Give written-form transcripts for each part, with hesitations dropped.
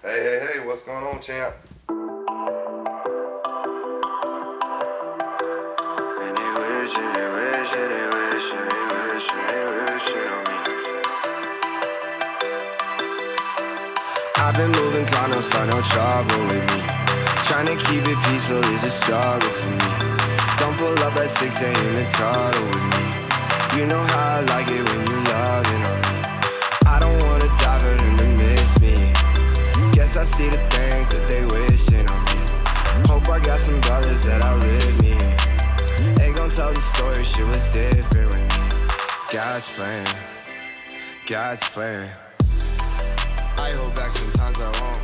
Hey, what's going on, champ? I've been moving, calm, don't start no trouble with me. Trying to keep it peaceful is a struggle for me. Don't pull up at 6 a.m. and cuddle with me. You know how I like it when you loving on me. I don't wanna die for them to miss me. Guess I see the things that they wishing on me. Hope I got some brothers that outlive me. Ain't gon' tell the story, shit was different with me. God's plan, God's plan. I hold back sometimes I won't.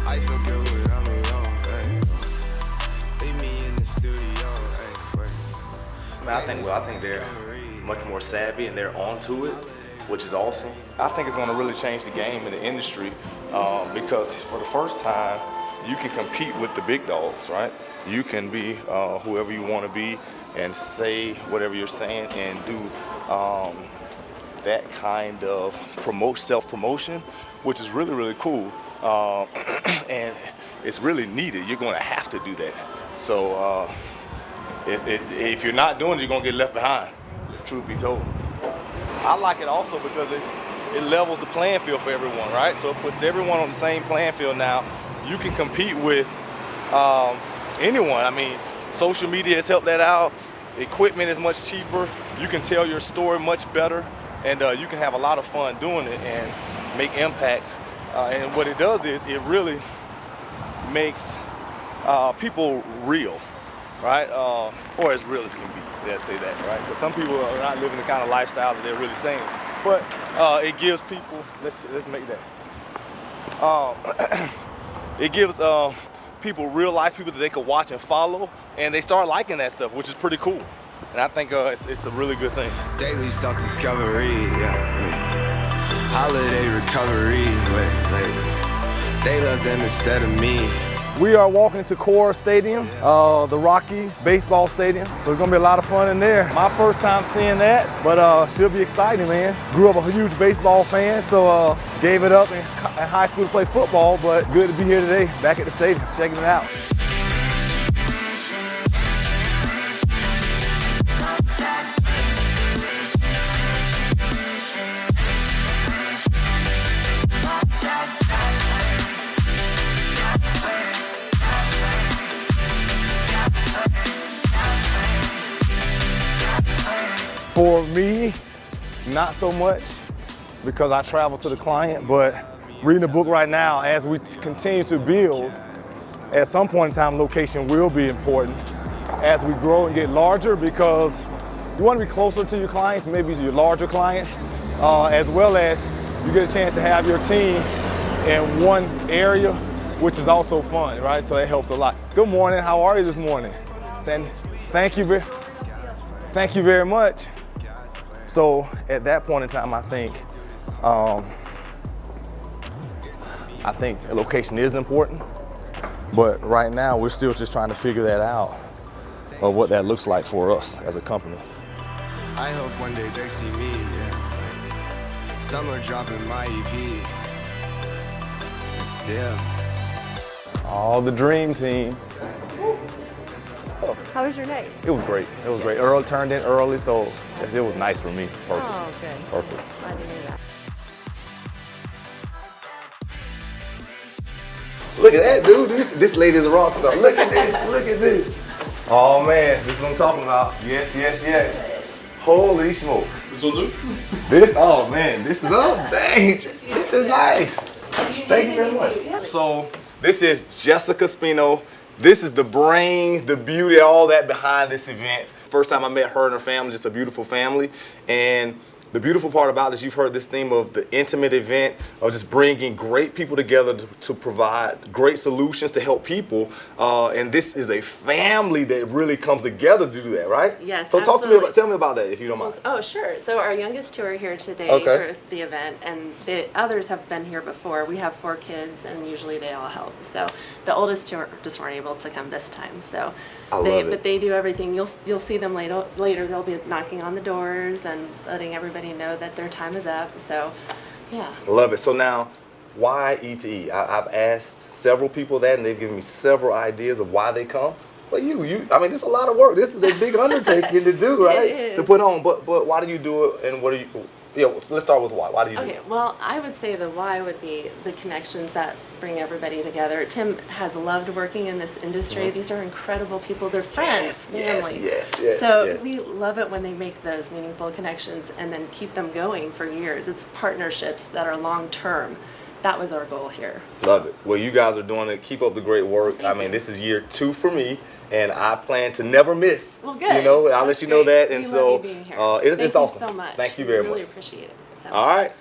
I feel good when I'm alone. Leave me in the studio. I think they're much more savvy and they're onto it, which is awesome. I think it's going to really change the game in the industry because for the first time, you can compete with the big dogs, right? You can be whoever you want to be and say whatever you're saying and do that kind of self-promotion, which is really, really cool. And it's really needed. You're going to have to do that. So if you're not doing it, you're going to get left behind, truth be told. I like it also because it levels the playing field for everyone, right? So it puts everyone on the same playing field now. You can compete with anyone. I mean, social media has helped that out. Equipment is much cheaper. You can tell your story much better. And you can have a lot of fun doing it and make impact. And what it does is it really makes people real, right? Or as real as can be, let's say that, right? Because some people are not living the kind of lifestyle that they're really saying. But it gives people, let's make that. It gives people real life people that they could watch and follow, and they start liking that stuff, which is pretty cool. And I think it's a really good thing. Daily self-discovery, yeah. Holiday recovery, wait. They love them instead of me. We are walking to Coors Stadium, the Rockies baseball stadium. So it's gonna be a lot of fun in there. My first time seeing that, but should be exciting, man. Grew up a huge baseball fan, so gave it up in high school to play football, but good to be here today, back at the stadium, checking it out. For me, not so much because I travel to the client, but reading the book right now, as we continue to build, at some point in time, location will be important as we grow and get larger because you want to be closer to your clients, maybe your larger clients, as well as you get a chance to have your team in one area, which is also fun, right? So that helps a lot. Good morning, how are you this morning? Thank you very much. So at that point in time, I think the location is important, but right now we're still just trying to figure that out of what that looks like for us as a company. I hope one day they see me, yeah. Summer dropping my EP, and still. All the dream team. How was your night? It was great. Earl turned in early, so it was nice for me. Perfect. Oh, good. Perfect. Glad to hear that. Look at that, dude. This lady is a rock star. Look at this. Oh man, this is what I'm talking about. Yes. Holy smokes. Oh man, this is on stage. This is nice. Thank you very much. So this is Jessica Speno. This is the brains, the beauty, all that behind this event. First time I met her and her family, just a beautiful family. And the beautiful part about this, you've heard this theme of the intimate event, of just bringing great people together to provide great solutions to help people. And this is a family that really comes together to do that, right? Yes, so absolutely. tell me about that, if you don't mind. Oh, sure. So our youngest two are here today Okay. for the event, and the others have been here before. We have 4 kids, and usually they all help. So the oldest two just weren't able to come this time. So but they do everything. You'll see them later. They'll be knocking on the doors and letting everybody know that their time is up. So, yeah. Love it. So now, why E2E? I've asked several people that, and they've given me several ideas of why they come. But I mean, it's a lot of work. This is a big undertaking to do, right? To put on. But why do you do it, and what do you? Let's start with why. Why do you do it? Okay, well, I would say the why would be the connections that bring everybody together. Tim has loved working in this industry. These are incredible people. They're friends, family. Yes. So we love it when they make those meaningful connections and then keep them going for years. It's partnerships that are long term. That was our goal here. Love it. Well, you guys are doing it. Keep up the great work. Thank I mean, you. this is year 2 for me, and I plan to never miss. Well, good. I'll let you know that. And we so love you being here. it's Thank awesome. you so much. Thank you very Really much. appreciate it. So. All right.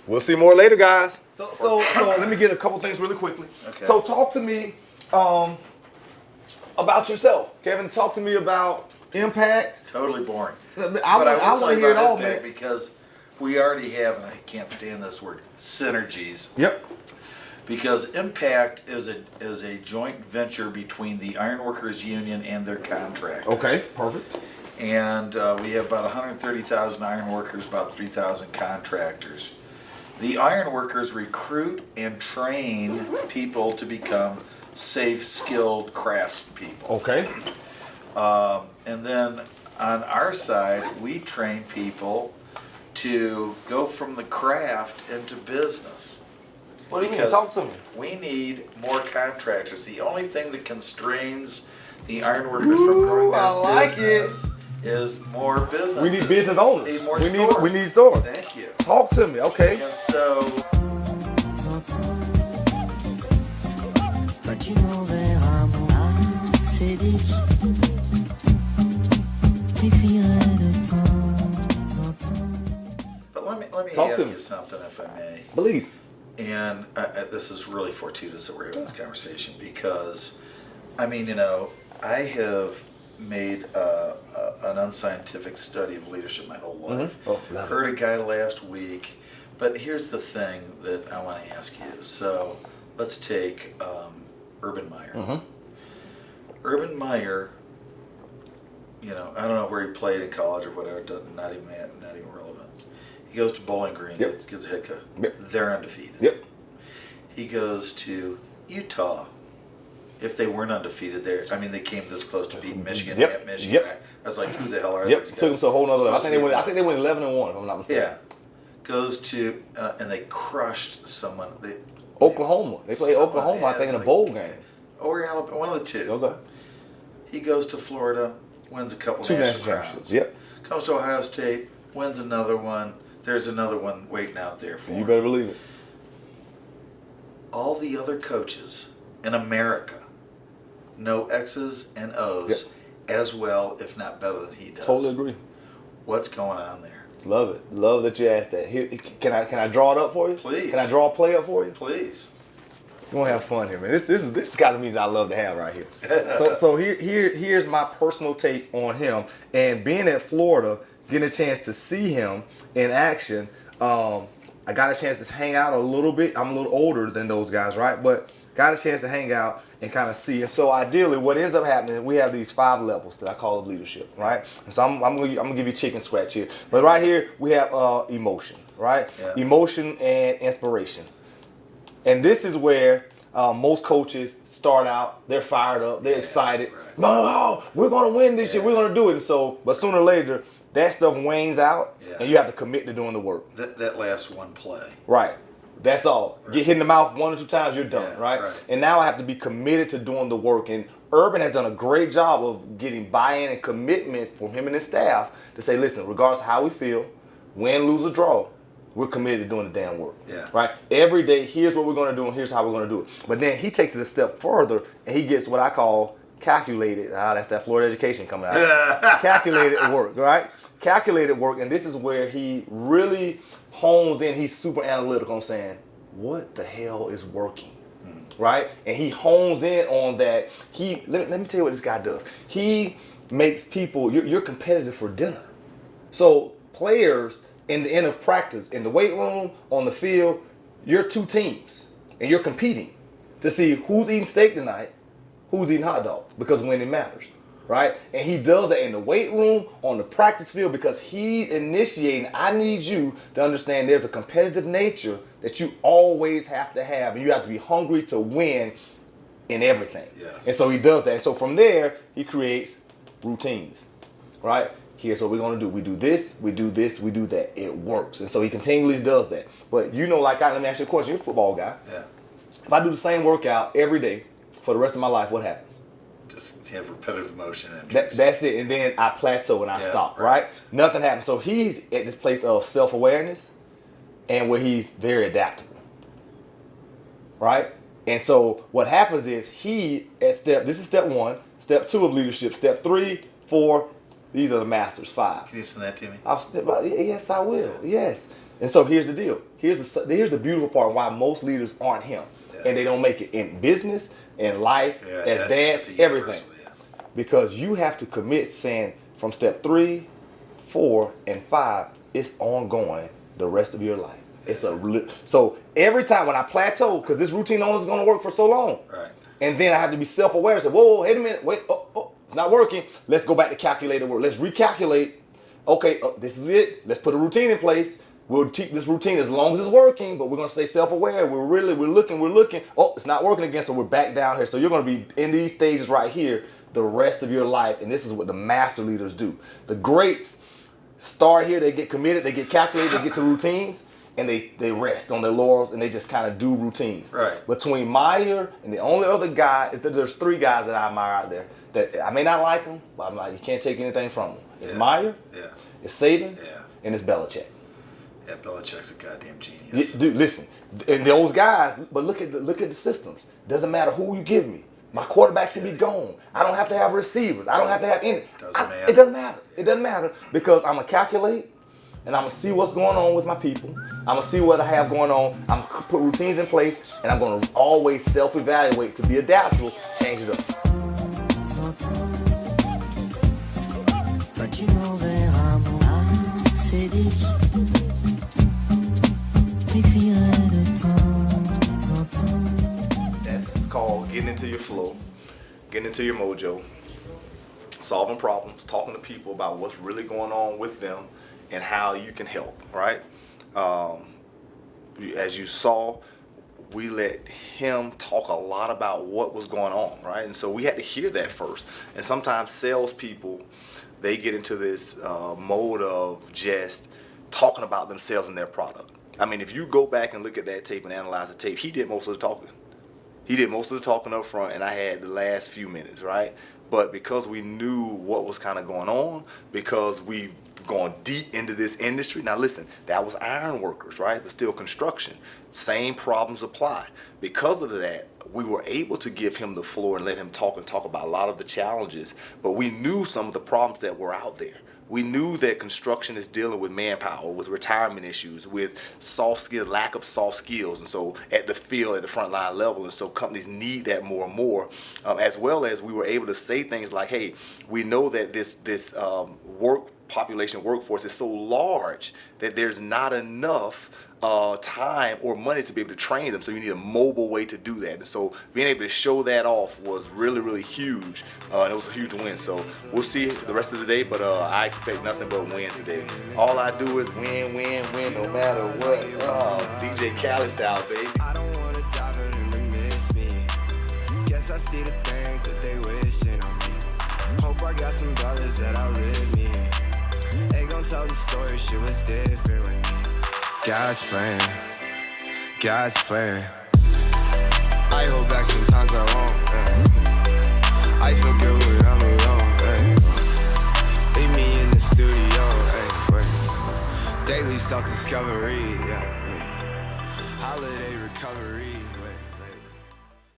We'll see more later, guys. So let me get a couple things really quickly. Okay. So talk to me about yourself. Kevin, talk to me about impact. Totally boring. I But want to hear it all, impact man. because we already have, and I can't stand this word, synergies. Yep. Because impact is a joint venture between the Ironworkers Union and their contractors. Okay, perfect. And we have about 130,000 ironworkers, about 3,000 contractors. The ironworkers recruit and train people to become safe, skilled craftspeople. Okay. And then on our side, we train people to go from the craft into business. What do you mean? Because Talk to me. we need more contractors. The only thing that constrains the ironworkers from growing their I like business is more business. We need business owners. Need more we stores. we need stores. Thank you. Talk to me. Okay. And so Toi tu m'enverras mon ACD. T'écrirai de temps en temps. but let me Talk ask to me. you something, if I may. Please. And this is really fortuitous that we're having this conversation because, I mean, I have made an unscientific study of leadership my whole life. Oh, love it. Heard a guy last week, but here's the thing that I want to ask you. So let's take Urban Meyer. Urban Meyer, I don't know where he played in college or whatever, not even relevant. He goes to Bowling Green, Yep. gets a head coach. Yep. They're undefeated. Yep. He goes to Utah. If they weren't undefeated there, I mean, they came this close to beating Michigan. Yep. At Michigan. Yep. I was like, who the hell are Yep. these guys? Took them to a whole nother level. I Supposed to think they went 11-1, if I'm not mistaken. Yeah. Goes to, and they crushed someone. Oklahoma. They played Someone Oklahoma, I think, in a has, bowl game. Or Alabama, one of the two. Okay. He goes to Florida, wins a couple 2 national national crowns. championships. Yep. Comes to Ohio State, wins another one. There's another one waiting out there for You him. better believe it. All the other coaches in America know X's and O's as well, if not better than he does. Totally agree. What's going on there? Love it. Love that you asked that. Here, can I draw it up for you? Please. Can I draw a play up for you? Please. We're gonna have fun here, man. This is kind of music I love to have right here. so here's my personal take on him. And being at Florida, getting a chance to see him in action, I got a chance to hang out a little bit. I'm a little older than those guys, right? But got a chance to hang out and kind of see. And so ideally, what ends up happening, we have these 5 levels that I call of leadership, right? And so I'm gonna give you chicken scratch here. But right here, we have emotion, right? Yeah. Emotion and inspiration. And this is where most coaches start out, they're fired up, they're excited. Right. No, we're going to win this year, we're going to do it. And so, but sooner or later, that stuff wanes out and you have to commit to doing the work. That last one play. Right. That's all. Get hit in the mouth 1 or 2 times, you're done, Yeah, right? right. And now I have to be committed to doing the work. And Urban has done a great job of getting buy-in and commitment from him and his staff to say, listen, regardless of how we feel, win, lose, or draw, we're committed to doing the damn work. Yeah. Right? Every day, here's what we're going to do and here's how we're going to do it. But then he takes it a step further and he gets what I call calculated. That's that Florida education coming out. Calculated work, right? Calculated work. And this is where he really hones in. He's super analytical on saying, what the hell is working? Right? And he hones in on that. Let me tell you what this guy does. He makes people, you're competitive for dinner. So players, in the end of practice, in the weight room, on the field, you're 2 teams and you're competing to see who's eating steak tonight, who's eating hot dogs, because winning matters. right? And he does that in the weight room, on the practice field, because he's initiating, I need you to understand there's a competitive nature that you always have to have, and you have to be hungry to win in everything. Yes. And so he does that. And so from there, he creates routines, right? Here's what we're going to do. We do this, we do this, we do that. It works. And so he continually does that. But let me ask you a question. You're a football guy. Yeah. If I do the same workout every day for the rest of my life, what happens? Just have repetitive motion. And That's it. And then I plateau and I stop, right? Nothing happens. So he's at this place of self-awareness and where he's very adaptable, right? And so what happens is this is step 1, step 2 of leadership, step 3, 4, these are the masters, 5. Can you send that to me? Yes, I will. Yes. And so here's the deal. Here's the beautiful part why most leaders aren't him. And they don't make it in business, in life, as dads, everything. Because you have to commit saying from step 3, 4, and 5, it's ongoing the rest of your life. So every time when I plateau, because this routine only is going to work for so long. Right. And then I have to be self-aware and say, whoa, wait a minute, it's not working. Let's go back to calculated work. Let's recalculate. Okay, this is it. Let's put a routine in place. We'll keep this routine as long as it's working, but we're going to stay self-aware. We're looking. Oh, it's not working again, so we're back down here. So you're going to be in these stages right here the rest of your life, and this is what the master leaders do. The greats start here, they get committed, they get calculated, they get to routines, and they rest on their laurels, and they just kind of do routines. Right. Between Meyer and the only other guy, there's 3 guys that I admire out there that I may not like them, but I'm like, you can't take anything from them. It's Meyer, it's Saban, and it's Belichick. Yeah, Belichick's a goddamn genius. Dude, listen, and those guys, but look at the systems. Doesn't matter who you give me. My quarterback can be gone. I don't have to have receivers. I don't have to have any. It doesn't matter. It doesn't matter because I'm going to calculate and I'm going to see what's going on with my people. I'm going to see what I have going on. I'm going to put routines in place and I'm going to always self-evaluate to be adaptable, change it up. That's called getting into your flow, getting into your mojo, solving problems, talking to people about what's really going on with them and how you can help, right? As you saw, we let him talk a lot about what was going on, right? And so we had to hear that first. And sometimes salespeople, they get into this mode of just talking about themselves and their product. I mean, if you go back and look at that tape and analyze the tape, he did most of the talking. He did most of the talking up front, and I had the last few minutes, right? But because we knew what was kind of going on, because we've gone deep into this industry. Now listen, that was iron workers, right? But still construction. Same problems apply. Because of that, we were able to give him the floor and let him talk about a lot of the challenges. But we knew some of the problems that were out there. We knew that construction is dealing with manpower, with retirement issues, with soft skills, lack of soft skills, and so at the field, at the front line level, and so companies need that more and more, as well as we were able to say things like, hey, we know that this workforce is so large that there's not enough time or money to be able to train them, so you need a mobile way to do that. And so being able to show that off was really, really huge, and it was a huge win. So we'll see the rest of the day, but I expect nothing but wins today. All I do is win, no matter what. DJ Khaled style, baby. I don't wanna dive in to miss me. Guess I see the things that they wishing on me. Hope I got some brothers that outlive me. They gon' tell the story, shit was different with me. God's plan, God's plan. I hold back sometimes I won't, yeah. I feel good when I'm alone, yeah. Leave me in the studio, yeah. Daily self-discovery, yeah. Holiday recovery, yeah.